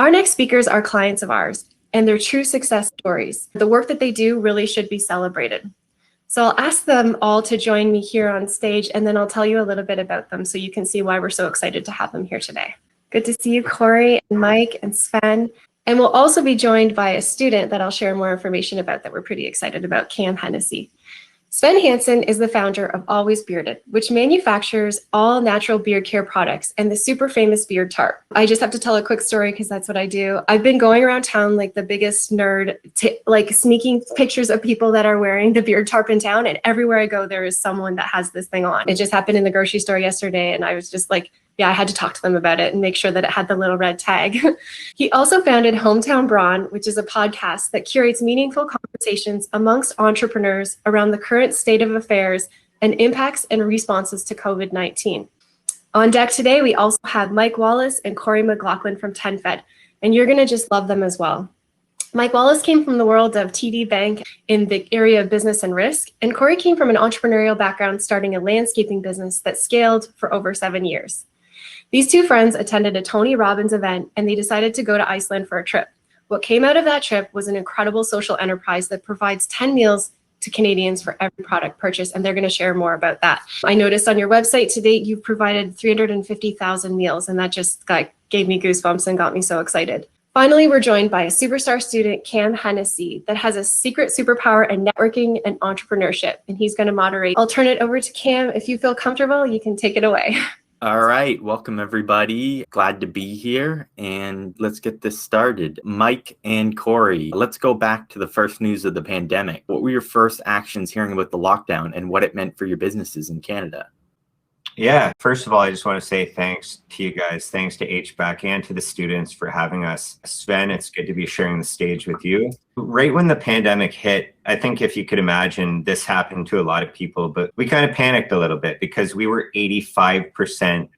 Our next speakers are clients of ours, and they're true success stories. The work that they do really should be celebrated. So I'll ask them all to join me here on stage, and then I'll tell you a little bit about them so you can see why we're so excited to have them here today. Good to see you, Kory and Mike and Sven. And we'll also be joined by a student that I'll share more information about that we're pretty excited about, Cam Hennessy. Sven Hansen is the founder of Always Bearded, which manufactures all natural beard care products and the super famous beard tarp. I just have to tell a quick story because that's what I do. I've been going around town like the biggest nerd, like sneaking pictures of people that are wearing the beard tarp in town. And everywhere I go, there is someone that has this thing on. It just happened in the grocery store yesterday. And I was just like, yeah, I had to talk to them about it and make sure that it had the little red tag. He also founded Hometown Brawn, which is a podcast that curates meaningful conversations amongst entrepreneurs around the current state of affairs and impacts and responses to COVID-19. On deck today, we also have Mike Wallis and Kory McLauglin from TenFed, and you're gonna just love them as well. Mike Wallis came from the world of TD Bank in the area of business and risk, and Kory came from an entrepreneurial background starting a landscaping business that scaled for over 7 years. These two friends attended a Tony Robbins event and they decided to go to Iceland for a trip. What came out of that trip was an incredible social enterprise that provides 10 meals to Canadians for every product purchase, and they're going to share more about that. I noticed on your website to date, you've provided 350,000 meals, and that just gave me goosebumps and got me so excited. Finally, we're joined by a superstar student, Cam Hennessy, that has a secret superpower in networking and entrepreneurship, and he's going to moderate. I'll turn it over to Cam. If you feel comfortable, you can take it away. All right, welcome everybody. Glad to be here, and let's get this started. Mike and Kory, let's go back to the first news of the pandemic. What were your first actions hearing about the lockdown and what it meant for your businesses in Canada? Yeah, first of all, I just want to say thanks to you guys. Thanks to HBAC and to the students for having us. Sven, it's good to be sharing the stage with you. Right when the pandemic hit, I think if you could imagine, this happened to a lot of people, but we kind of panicked a little bit because we were 85%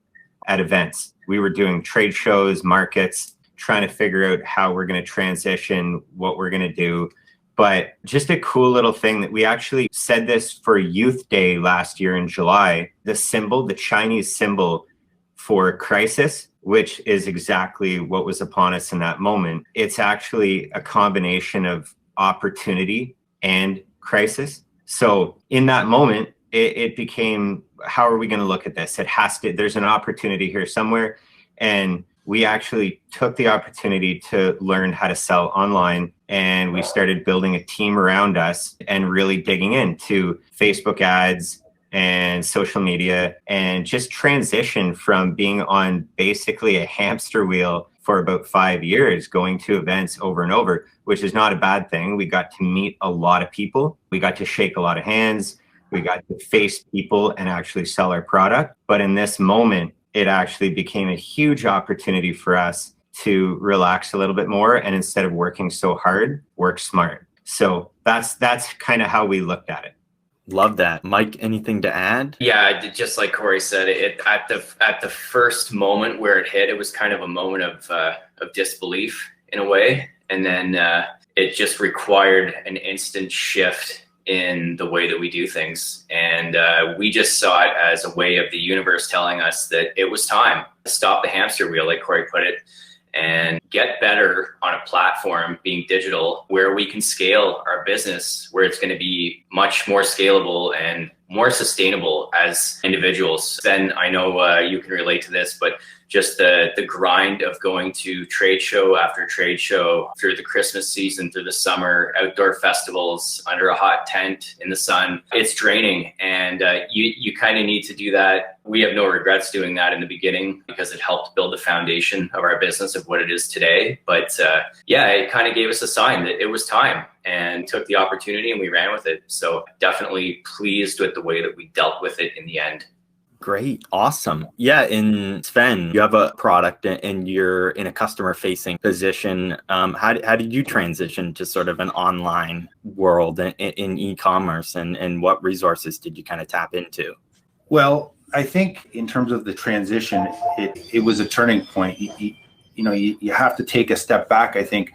at events. We were doing trade shows, markets, trying to figure out how we're going to transition, what we're going to do. But just a cool little thing that we actually said this for Youth Day last year in July, the symbol, the Chinese symbol for crisis, which is exactly what was upon us in that moment. It's actually a combination of opportunity and crisis. So in that moment, it became, how are we going to look at this? There's an opportunity here somewhere. And we actually took the opportunity to learn how to sell online, and we started building a team around us and really digging into Facebook ads and social media, and just transition from being on basically a hamster wheel for about 5 years, going to events over and over, which is not a bad thing. We got to meet a lot of people. We got to shake a lot of hands. We got to face people and actually sell our product. But in this moment, it actually became a huge opportunity for us to relax a little bit more, and instead of working so hard, work smart. So that's kind of how we looked at it. Love that. Mike, anything to add? Yeah, just like Kory said, at the first moment where it hit, it was kind of a moment of disbelief in a way, and then it just required an instant shift in the way that we do things. And we just saw it as a way of the universe telling us that it was time to stop the hamster wheel, like Kory put it, and get better on a platform being digital where we can scale our business, where it's going to be much more scalable and more sustainable as individuals. Then I know you can relate to this, but just the grind of going to trade show after trade show through the Christmas season, through the summer, outdoor festivals, under a hot tent in the sun, it's draining. And you kind of need to do that. We have no regrets doing that in the beginning because it helped build the foundation of our business of what it is today. But yeah, it kind of gave us a sign that it was time, and took the opportunity and we ran with it. So definitely pleased with the way that we dealt with it in the end. Great. Awesome. Yeah. And Sven, you have a product and you're in a customer facing position. How did you transition to sort of an online world in e-commerce, and what resources did you kind of tap into? Well, I think in terms of the transition, it was a turning point. You have to take a step back, I think,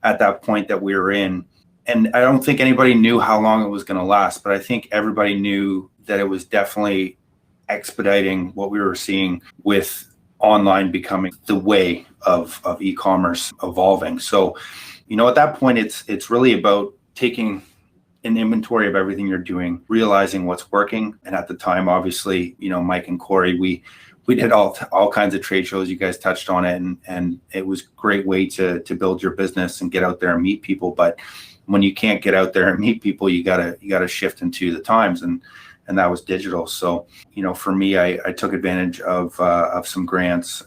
at that point that we were in. And I don't think anybody knew how long it was going to last, but I think everybody knew that it was definitely expediting what we were seeing with online becoming the way of e-commerce evolving. So, at that point, it's really about taking an inventory of everything you're doing, realizing what's working. And at the time, obviously, Mike and Kory, we did all kinds of trade shows. You guys touched on it, and it was a great way to build your business and get out there and meet people. But when you can't get out there and meet people, you gotta shift into the times, and that was digital. So, for me, I took advantage of some grants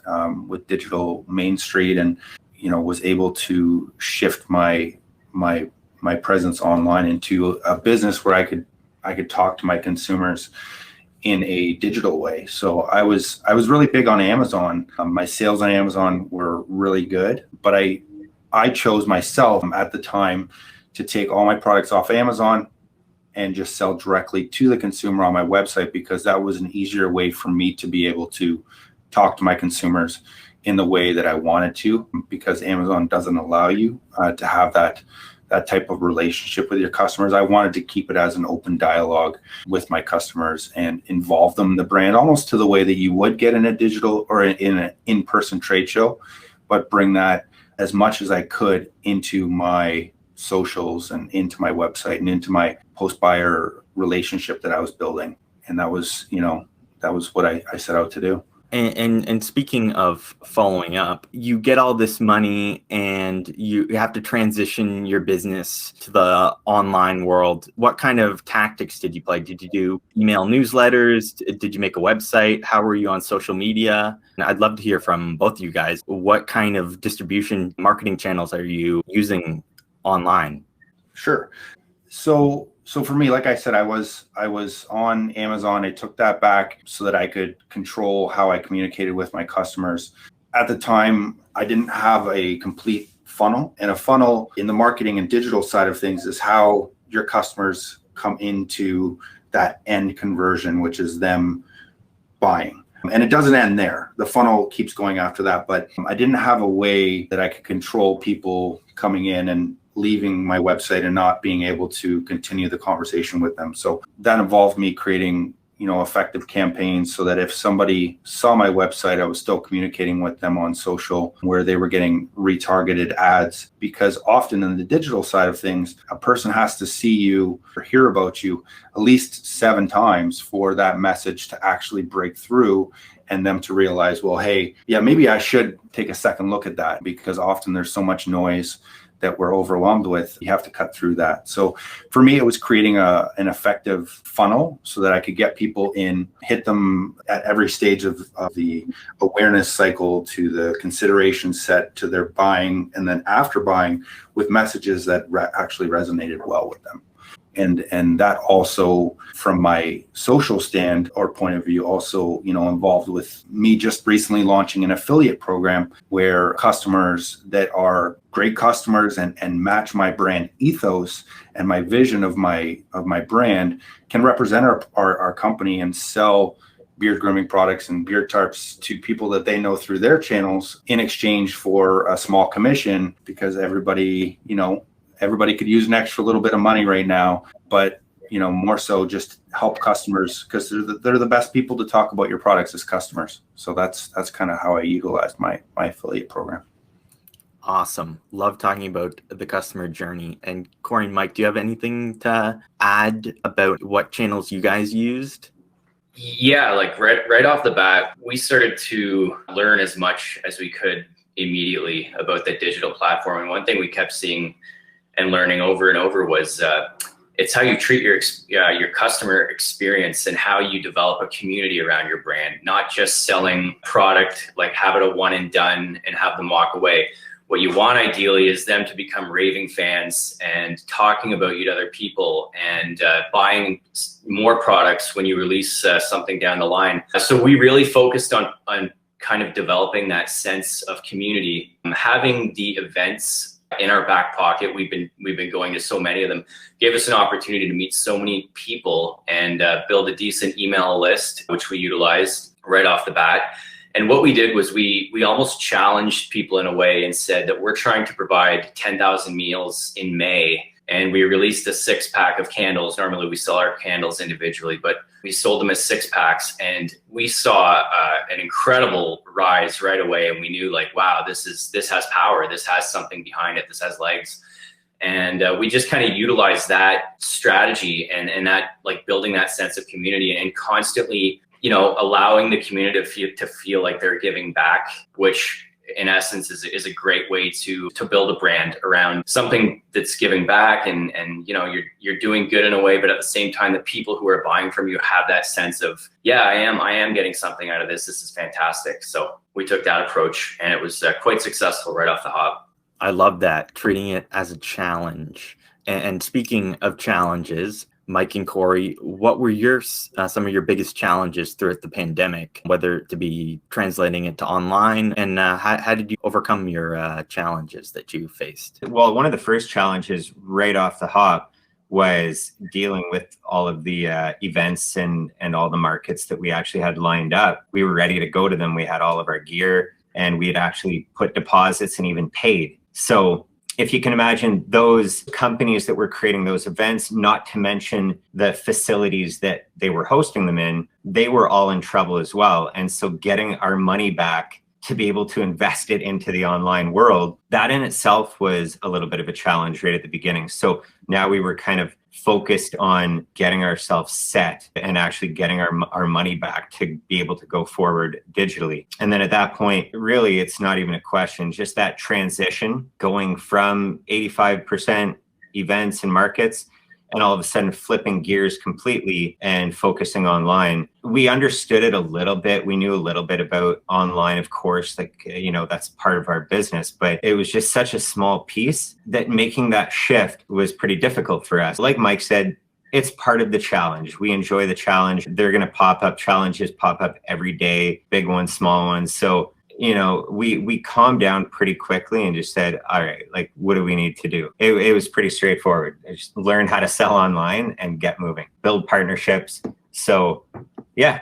with Digital Main Street, and was able to shift my presence online into a business where I could talk to my consumers in a digital way. So I was really big on Amazon. My sales on Amazon were really good, but I chose myself at the time to take all my products off Amazon and just sell directly to the consumer on my website, because that was an easier way for me to be able to talk to my consumers in the way that I wanted to, because Amazon doesn't allow you to have that type of relationship with your customers. I wanted to keep it as an open dialogue with my customers and involve them in the brand, almost to the way that you would get in a digital or in an in-person trade show, but bring that as much as I could into my socials and into my website and into my post-buyer relationship that I was building. And that was what I set out to do. And speaking of following up, you get all this money and you have to transition your business to the online world. What kind of tactics did you play? Did you do email newsletters? Did you make a website? How were you on social media? And I'd love to hear from both of you guys. What kind of distribution marketing channels are you using online? Sure. So for me, like I said, I was on Amazon. I took that back so that I could control how I communicated with my customers. At the time, I didn't have a complete funnel, and a funnel in the marketing and digital side of things is how your customers come into that end conversion, which is them buying. And it doesn't end there. The funnel keeps going after that, but I didn't have a way that I could control people coming in and leaving my website and not being able to continue the conversation with them. So that involved me creating, effective campaigns so that if somebody saw my website, I was still communicating with them on social where they were getting retargeted ads, because often in the digital side of things, a person has to see you or hear about you at least 7 times for that message to actually break through and them to realize, well, hey, yeah, maybe I should take a second look at that, because often there's so much noise that we're overwhelmed with. You have to cut through that. So for me, it was creating an effective funnel so that I could get people in, hit them at every stage of the awareness cycle, to the consideration set, to their buying, and then after buying with messages that actually resonated well with them. And that also, from my social stand or point of view, also, involved with me just recently launching an affiliate program where customers that are great customers and match my brand ethos and my vision of my brand can represent our company and sell beard grooming products and beard tarps to people that they know through their channels in exchange for a small commission, because everybody could use an extra little bit of money right now, but more so just help customers, because they're the best people to talk about your products as customers. So that's kind of how I utilized my affiliate program. Awesome. Love talking about the customer journey. And Kory and Mike, do you have anything to add about what channels you guys used? Yeah, like right off the bat, we started to learn as much as we could immediately about the digital platform. And one thing we kept seeing and learning over and over was it's how you treat your customer experience and how you develop a community around your brand, not just selling product, like have it a one and done and have them walk away. What you want ideally is them to become raving fans and talking about you to other people and buying more products when you release something down the line. So we really focused on kind of developing that sense of community, having the events in our back pocket. We've been going to so many of them, gave us an opportunity to meet so many people and build a decent email list, which we utilized right off the bat. And what we did was we almost challenged people in a way and said that we're trying to provide 10,000 meals in May, and we released a 6-pack of candles. Normally we sell our candles individually, but we sold them as 6-packs, and we saw an incredible rise right away. And we knew, like, wow, this has power. This has something behind it. This has legs. And we just kind of utilized that strategy and that, like, building that sense of community and constantly, you know, allowing the community to feel like they're giving back, which in essence is a great way to build a brand around something that's giving back, and you know, you're doing good in a way, but at the same time, the people who are buying from you have that sense of, yeah, I am getting something out of this. This is fantastic. So we took that approach, and it was quite successful right off the hop. I love that, treating it as a challenge. And speaking of challenges, Mike and Kory, what were your some of your biggest challenges throughout the pandemic, whether to be translating it to online, and how did you overcome your challenges that you faced? Well, one of the first challenges right off the hop was dealing with all of the events and all the markets that we actually had lined up. We were ready to go to them. We had all of our gear, and we had actually put deposits and even paid. So if you can imagine those companies that were creating those events, not to mention the facilities that they were hosting them in, they were all in trouble as well. And so getting our money back to be able to invest it into the online world, that in itself was a little bit of a challenge right at the beginning. So now we were kind of focused on getting ourselves set and actually getting our money back to be able to go forward digitally. And then at that point, really, it's not even a question, just that transition going from 85% events and markets and all of a sudden flipping gears completely and focusing online. We understood it a little bit. We knew a little bit about online, of course, like, you know, that's part of our business, but it was just such a small piece that making that shift was pretty difficult for us. Like Mike said, it's part of the challenge. We enjoy the challenge. They're going to pop up challenges, pop up every day, big ones, small ones. So, you know, we calmed down pretty quickly and just said, all right, like, what do we need to do? It was pretty straightforward. I just learned how to sell online and get moving, build partnerships. So yeah,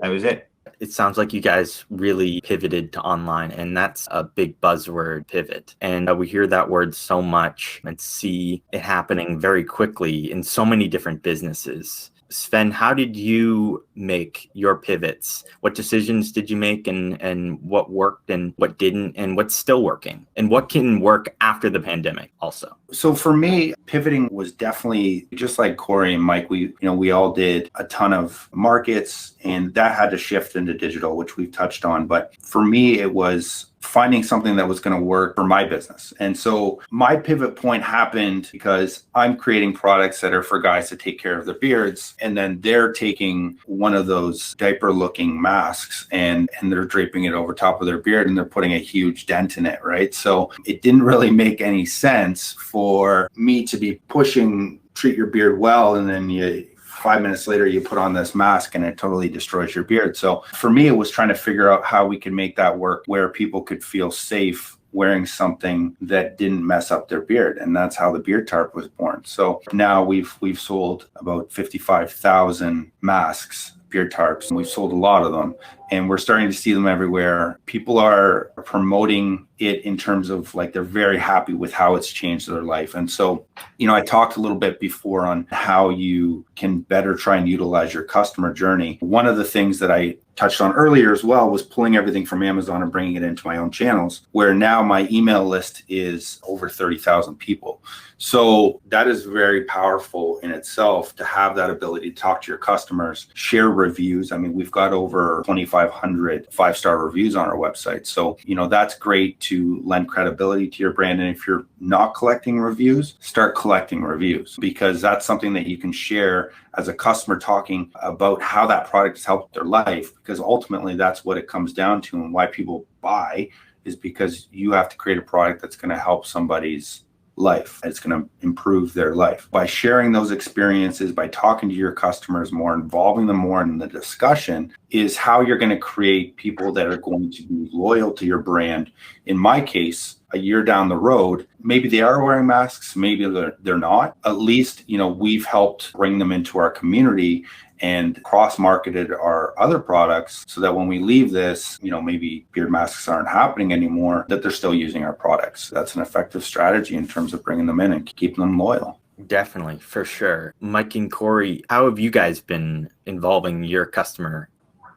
that was it. It sounds like you guys really pivoted to online, and that's a big buzzword, pivot. And we hear that word so much and see it happening very quickly in so many different businesses. Sven, how did you make your pivots? What decisions did you make, and what worked and what didn't, and what's still working, and what can work after the pandemic also? So for me, pivoting was definitely just like Kory and Mike. We all did a ton of markets, and that had to shift into digital, which we've touched on. But for me, it was finding something that was going to work for my business. And so my pivot point happened because I'm creating products that are for guys to take care of their beards. And then they're taking one of those diaper looking masks and they're draping it over top of their beard, and they're putting a huge dent in it, right? So it didn't really make any sense for me to be pushing treat your beard well, and then 5 minutes later, you put on this mask and it totally destroys your beard. So for me, it was trying to figure out how we could make that work where people could feel safe wearing something that didn't mess up their beard. And that's how the beard tarp was born. So now we've sold about 55,000 masks, beard tarps, and we've sold a lot of them. And we're starting to see them everywhere. People are promoting it in terms of, like, they're very happy with how it's changed their life. And so, I talked a little bit before on how you can better try and utilize your customer journey. One of the things that I touched on earlier as well was pulling everything from Amazon and bringing it into my own channels, where now my email list is over 30,000 people. So that is very powerful in itself, to have that ability to talk to your customers, share reviews. I mean, we've got over 2,500 5-star reviews on our website. So, that's great to lend credibility to your brand. And if you're not collecting reviews, start collecting reviews, because that's something that you can share as a customer, talking about how that product has helped their life, because ultimately that's what it comes down to. And why people buy is because you have to create a product that's going to help somebody's life. It's going to improve their life. By sharing those experiences, by talking to your customers more, involving them more in the discussion, is how you're going to create people that are going to be loyal to your brand. In my case, a year down the road, maybe they are wearing masks, maybe they're not. At least, we've helped bring them into our community and cross-marketed our other products so that when we leave this, maybe beard masks aren't happening anymore, that they're still using our products. That's an effective strategy in terms of bringing them in and keeping them loyal. Definitely, for sure. Mike and Kory, how have you guys been involving your customer?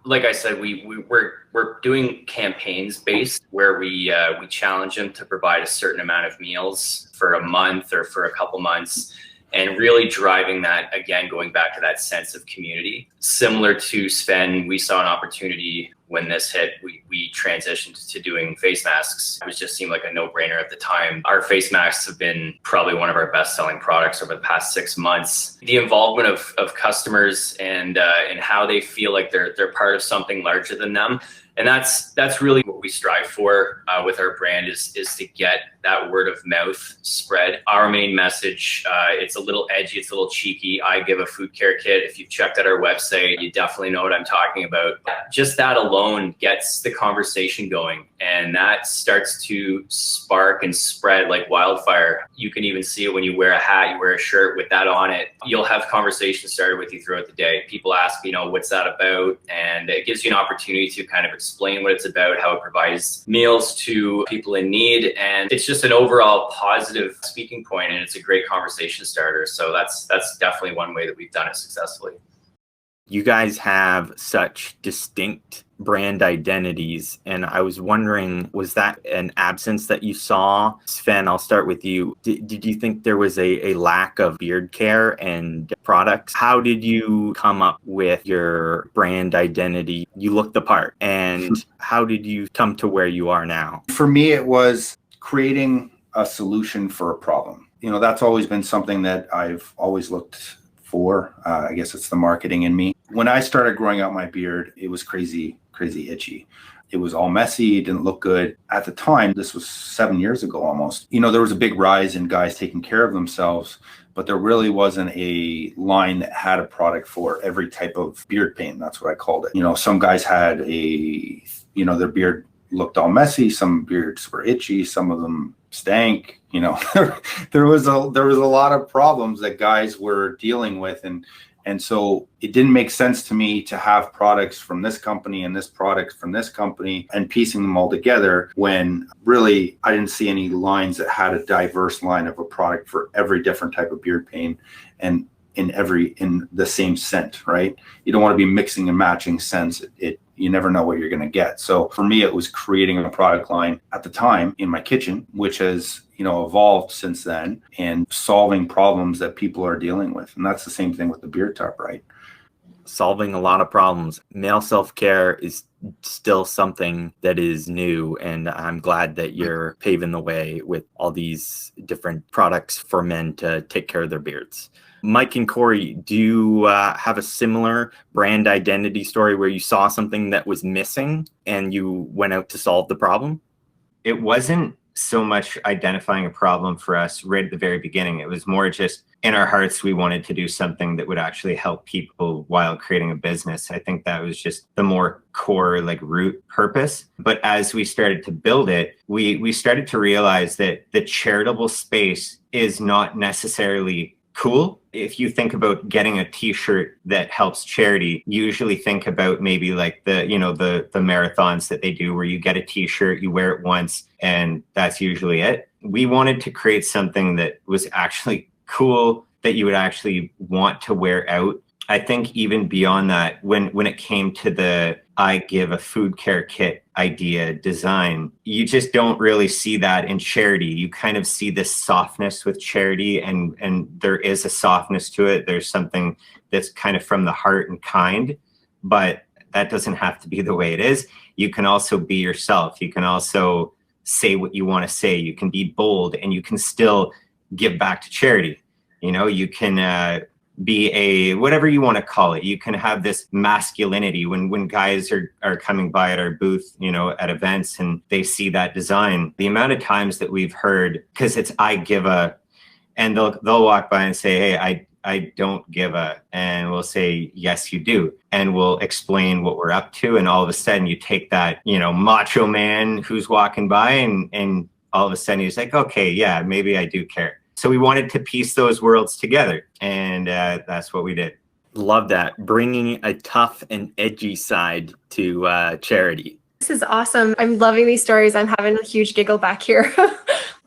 Like I said, we're doing campaigns based where we challenge them to provide a certain amount of meals for a month or for a couple months, and really driving that, again, going back to that sense of community. Similar to Sven, we saw an opportunity when this hit. We transitioned to doing face masks. It just seemed like a no-brainer at the time. Our face masks have been probably one of our best-selling products over the past 6 months. The involvement of customers and how they feel like they're part of something larger than them. And that's really what we strive for with our brand is to get that word of mouth spread. Our main message, it's a little edgy, it's a little cheeky. I give a food care kit. If you've checked out our website, you definitely know what I'm talking about. Just that alone gets the conversation going, and that starts to spark and spread like wildfire. You can even see it when you wear a hat, you wear a shirt with that on it. You'll have conversations started with you throughout the day. People ask, what's that about? And it gives you an opportunity to kind of explain what it's about, how it provides meals to people in need. And it's just an overall positive speaking point, and it's a great conversation starter. So that's definitely one way that we've done it successfully. You guys have such distinct brand identities, and I was wondering, was that an absence that you saw? Sven, I'll start with you. Did you think there was a lack of beard care and products? How did you come up with your brand identity? You looked the part, and how did you come to where you are now? For me, it was creating a solution for a problem. That's always been something that I've always looked for. I guess it's the marketing in me. When I started growing out my beard, it was crazy itchy. It was all messy. It didn't look good. At the time, this was 7 years ago almost, there was a big rise in guys taking care of themselves, but there really wasn't a line that had a product for every type of beard pain. That's what I called it. Some guys had their beard looked all messy. Some beards were itchy. Some of them stank. There was a lot of problems that guys were dealing with, and so it didn't make sense to me to have products from this company and this product from this company and piecing them all together when really I didn't see any lines that had a diverse line of a product for every different type of beard pain and in the same scent, right? You don't want to be mixing and matching scents. You never know what you're going to get. So for me, it was creating a product line at the time in my kitchen, which has, evolved since then, and solving problems that people are dealing with. And that's the same thing with the beard top, right? Solving a lot of problems. Male self-care is still something that is new, and I'm glad that you're paving the way with all these different products for men to take care of their beards. Mike and Kory, do you have a similar brand identity story where you saw something that was missing and you went out to solve the problem? It wasn't so much identifying a problem for us right at the very beginning. It was more just in our hearts, we wanted to do something that would actually help people while creating a business. I think that was just the more core, root purpose. But as we started to build it, we started to realize that the charitable space is not necessarily cool. If you think about getting a t-shirt that helps charity, you usually think about maybe the marathons that they do where you get a t-shirt, you wear it once, and that's usually it. We wanted to create something that was actually cool, that you would actually want to wear out. I think even beyond that, when it came to the I give a food care kit idea design, you just don't really see that in charity. You kind of see this softness with charity, and there is a softness to it. There's something that's kind of from the heart and kind, but that doesn't have to be the way it is. You can also be yourself. You can also say what you want to say. You can be bold, and you can still give back to charity. You can be a whatever you want to call it. You can have this masculinity when guys are coming by at our booth, at events, and they see that design. The amount of times that we've heard, because it's I give a, and they'll walk by and say, hey, I don't give a, and we'll say, yes, you do. And we'll explain what we're up to. And all of a sudden you take that, macho man who's walking by and all of a sudden he's like, okay, yeah, maybe I do care. So we wanted to piece those worlds together, and that's what we did. Love that. Bringing a tough and edgy side to charity. This is awesome. I'm loving these stories. I'm having a huge giggle back here.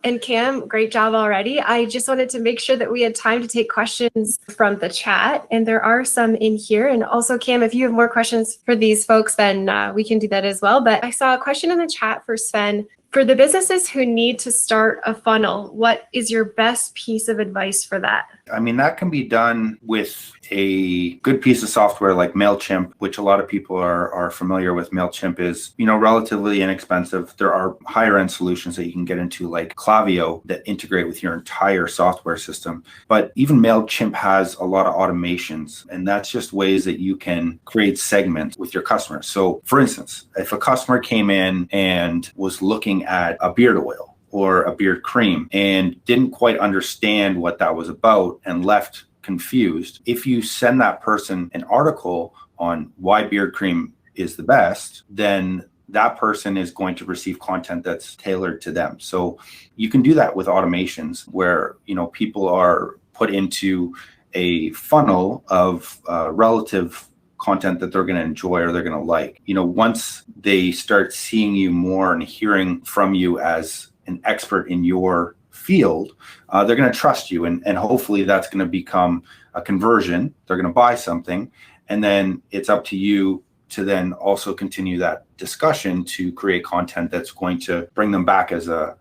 And Cam, great job already. I just wanted to make sure that we had time to take questions from the chat, and there are some in here. And also, Cam, if you have more questions for these folks, then we can do that as well. But I saw a question in the chat for Sven. For the businesses who need to start a funnel, what is your best piece of advice for that? I mean, that can be done with a good piece of software like MailChimp, which a lot of people are familiar with. MailChimp is, relatively inexpensive. There are higher end solutions that you can get into like Klaviyo that integrate with your entire software system. But even MailChimp has a lot of automations, and that's just ways that you can create segments with your customers. So for instance, if a customer came in and was looking at a beard oil or a beard cream and didn't quite understand what that was about and left confused, if you send that person an article on why beard cream is the best, then that person is going to receive content that's tailored to them. So you can do that with automations where, people are put into a funnel of relative content that they're going to enjoy or they're going to like. Once they start seeing you more and hearing from you as an expert in your field, they're going to trust you, and hopefully that's going to become a conversion. They're going to buy something, and then it's up to you to then also continue that discussion to create content that's going to bring them back as a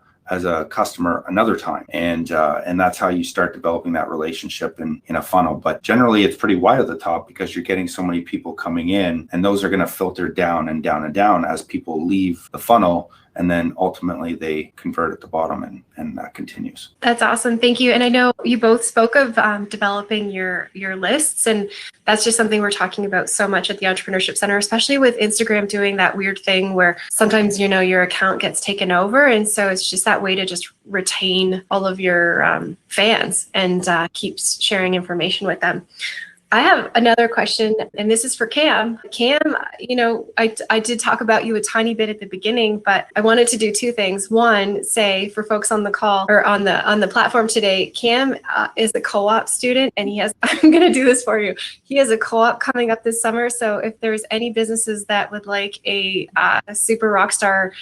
customer another time, and that's how you start developing that relationship in a funnel. But generally it's pretty wide at the top because you're getting so many people coming in, and those are going to filter down and down and down as people leave the funnel, and then ultimately they convert at the bottom, and that continues. That's awesome. Thank you. And I know you both spoke of developing your lists, and that's just something we're talking about so much at the Entrepreneurship Center, especially with Instagram doing that weird thing where sometimes, your account gets taken over. And so it's just that way to just retain all of your fans and keep sharing information with them. I have another question, and this is for Cam. Cam, I did talk about you a tiny bit at the beginning, but I wanted to do two things. One, say for folks on the call or on the platform today, Cam is a co-op student, and I'm going to do this for you. He has a co-op coming up this summer. So if there's any businesses that would like a super rock star,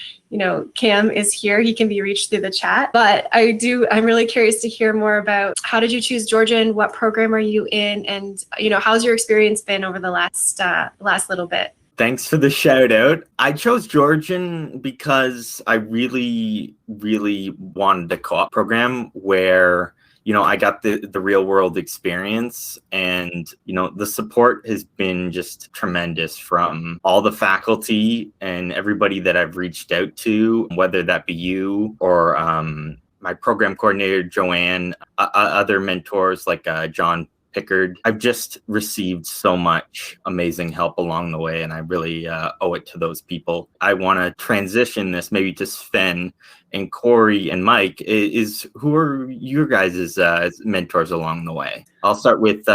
Cam is here. He can be reached through the chat. But I'm really curious to hear more about how did you choose Georgian? What program are you in? And, how's your experience been over the last little bit? Thanks for the shout out. I chose Georgian because I really, really wanted a co-op program where I got the real world experience, and, the support has been just tremendous from all the faculty and everybody that I've reached out to, whether that be you or my program coordinator, Joanne, other mentors like John Pickard. I've just received so much amazing help along the way, and I really owe it to those people. I want to transition this maybe to Sven and Kory and Mike. Who are your guys' mentors along the way? I'll start with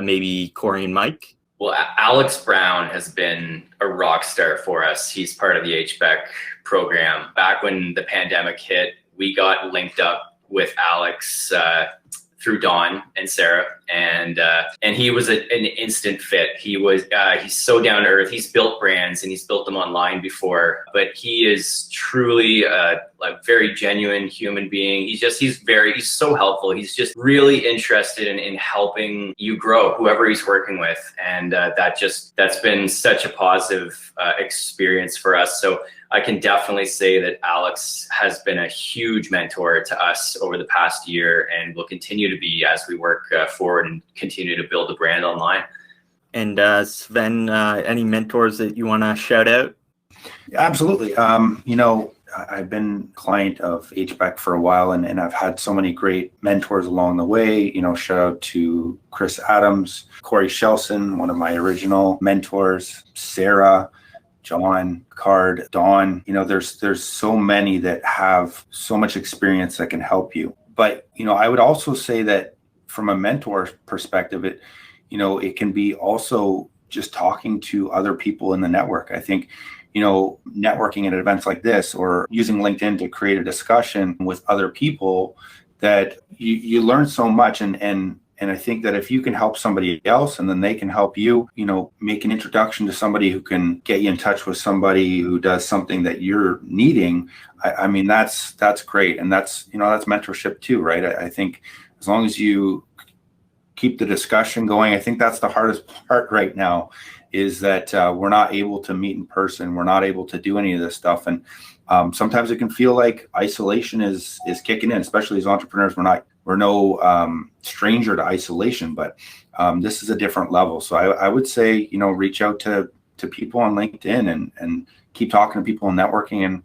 maybe Kory and Mike. Well, Alex Brown has been a rock star for us. He's part of the HBEC program. Back when the pandemic hit, we got linked up with Alex through Dawn and Sarah, and he was an instant fit. He's so down to earth. He's built brands, and he's built them online before, but he is truly a very genuine human being. He's so helpful. He's just really interested in helping you grow, whoever he's working with, and that's been such a positive experience for us. So I can definitely say that Alex has been a huge mentor to us over the past year, and will continue to be as we work forward and continue to build a brand online. And Sven, any mentors that you want to shout out? Absolutely. I've been a client of HBEC for a while, and I've had so many great mentors along the way. Shout out to Chris Adams, Kory Shelson, one of my original mentors, Sarah, John, Card, Dawn. There's so many that have so much experience that can help you. But, I would also say that from a mentor perspective, it can be also just talking to other people in the network. I think, networking at events like this, or using LinkedIn to create a discussion with other people, that you learn so much. And I think that if you can help somebody else and then they can help you, make an introduction to somebody who can get you in touch with somebody who does something that you're needing, I mean, that's great. And that's mentorship too, right? I think as long as you keep the discussion going, I think that's the hardest part right now, is that we're not able to meet in person. We're not able to do any of this stuff. And sometimes it can feel like isolation is kicking in, especially as entrepreneurs. We're no stranger to isolation, but this is a different level. So I would say, reach out to people on LinkedIn and keep talking to people and networking, and,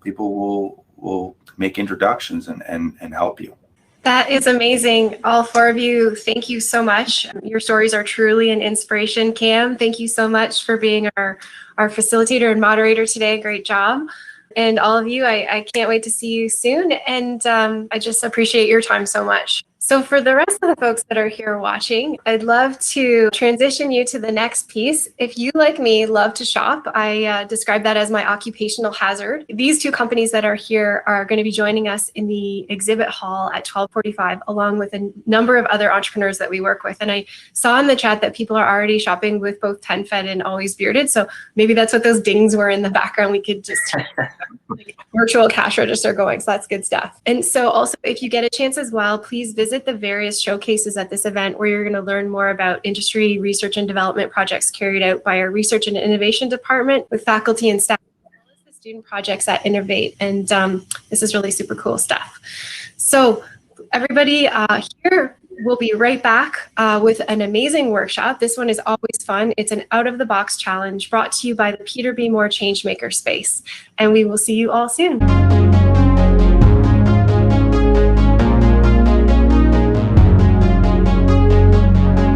people will make introductions and help you. That is amazing. All four of you, thank you so much. Your stories are truly an inspiration. Cam, thank you so much for being our facilitator and moderator today. Great job. And all of you, I can't wait to see you soon. And I just appreciate your time so much. So for the rest of the folks that are here watching, I'd love to transition you to the next piece. If you, like me, love to shop, I describe that as my occupational hazard. These two companies that are here are going to be joining us in the exhibit hall at 12:45, along with a number of other entrepreneurs that we work with. And I saw in the chat that people are already shopping with both 10Fed and Always Bearded. So maybe that's what those dings were in the background. We could just like virtual cash register going. So that's good stuff. And so also, if you get a chance as well, please visit the various showcases at this event, where you're going to learn more about industry research and development projects carried out by our research and innovation department with faculty and staff, as well as the student projects at Innovate. And this is really super cool stuff. So everybody here, we'll be right back with an amazing workshop. This one is always fun. It's an out-of-the-box challenge brought to you by the Peter B. Moore Changemaker Space. And we will see you all soon.